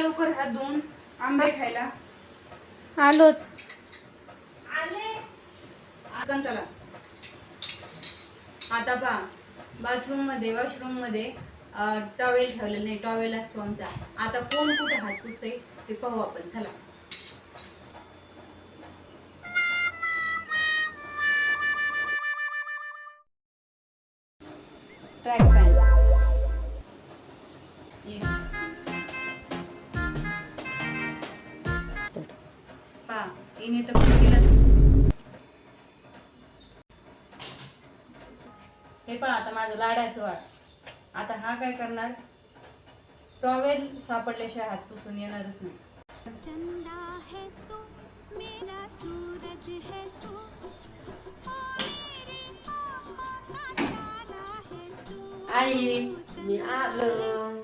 लवकर हात धुवून आंबे खायला. आलो. आगन चला. आता पहा बाथरूम मध्ये वॉशरूम मध्ये टॉवेल ठेवलेला नाही. टॉवेल असतो आमचा. आता कोण कुठे हात पुसते ते पाहू आपण. चला. ट्रॅक पॅन पहा इने तर केलाच. हे पहा आता माझं लाडाचं वाट. आता हा काय करणार, टॉवेल सापडल्याशिवाय हात पुसून येणारच नाही. चंदा है तू मेरा सूरज है तू मेरे आँखों का तारा है तू. आई मी आलो.